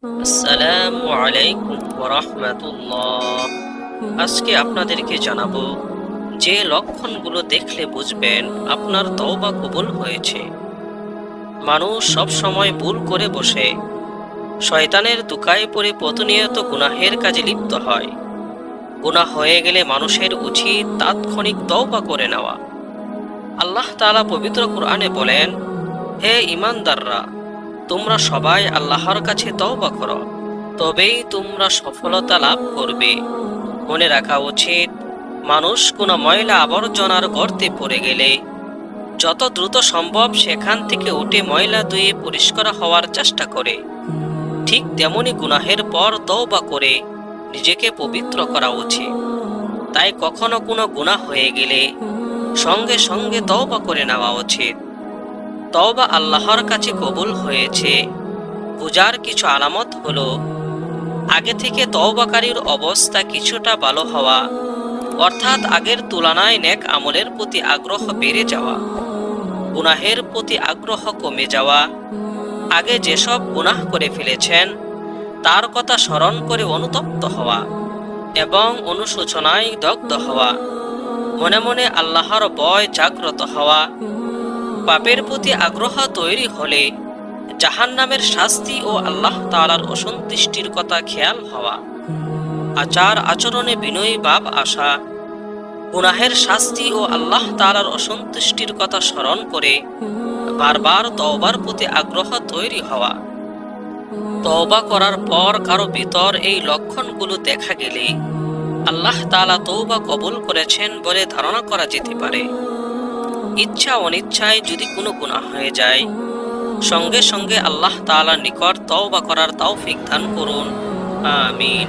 আসসালামু আলাইকুম ওয়া রাহমাতুল্লাহ। আজকে আপনাদেরকে জানাবো যে লক্ষণগুলো দেখলে বুঝবেন আপনার তওবা কবুল হয়েছে। মানুষ সব সময় ভুল করে বসে, শয়তানের দুকায় পড়ে প্রতিনিয়ত গুনাহের কাজে লিপ্ত হয়। গুনাহ হয়ে গেলে মানুষের উচিত তাৎক্ষণিক তওবা করে নেওয়া। আল্লাহ তাআলা পবিত্র কোরআনে বলেন, হে ঈমানদাররা, তোমরা সবাই আল্লাহর কাছে তওবা করো, তবেই তোমরা সফলতা লাভ করবে। মনে রাখা উচিত, মানুষ কোনো ময়লা আবর্জনার গর্তে পড়ে গেলে যত দ্রুত সম্ভব সেখান থেকে উঠে ময়লা ধুয়ে পরিষ্কার হওয়ার চেষ্টা করে, ঠিক তেমনি গুনাহের পর তওবা করে নিজেকে পবিত্র করা উচিত। তাই কখনো কোনো গুনাহ হয়ে গেলে সঙ্গে সঙ্গে তওবা করে নেওয়া উচিত। তওবা আল্লাহর কাছে কবুল হয়েছে বোঝার কিছু আলামত হলো, আগে থেকে তওবাকারীর অবস্থা কিছুটা ভালো হওয়া, অর্থাৎ আগের তুলনায় নেক আমলের প্রতি আগ্রহ বেড়ে যাওয়া, গুনাহের প্রতি আগ্রহ কমে যাওয়া, আগে যেসব গুনাহ করে ফেলেছেন তার কথা স্মরণ করে অনুতপ্ত হওয়া এবং অনুশোচনায় দগ্ধ হওয়া, মনে মনে আল্লাহর ভয় জাগ্রত হওয়া, পাপের প্রতি আগ্রহ তৈরি হলে জাহান্নামের শাস্তি ও আল্লাহ তাআলার অসন্তুষ্টির কথা খেয়াল হওয়া, আচার আচরণে বিনয়ী ভাব আসা, গুনাহের শাস্তি ও আল্লাহ তাআলার অসন্তুষ্টির কথা স্মরণ করে বারবার তওবার প্রতি আগ্রহ তৈরি হওয়া। তওবা করার পর কারো ভিতর এই লক্ষণগুলো দেখা গেলে আল্লাহ তাআলা তওবা কবুল করেছেন বলে ধারণা করা যেতে পারে। ইচ্ছা অনিচ্ছায় যদি কোনো গুনাহ হয়ে যায়, সঙ্গে সঙ্গে আল্লাহ তাআলার নিকট তওবা করার তৌফিক দান করুন। আমিন।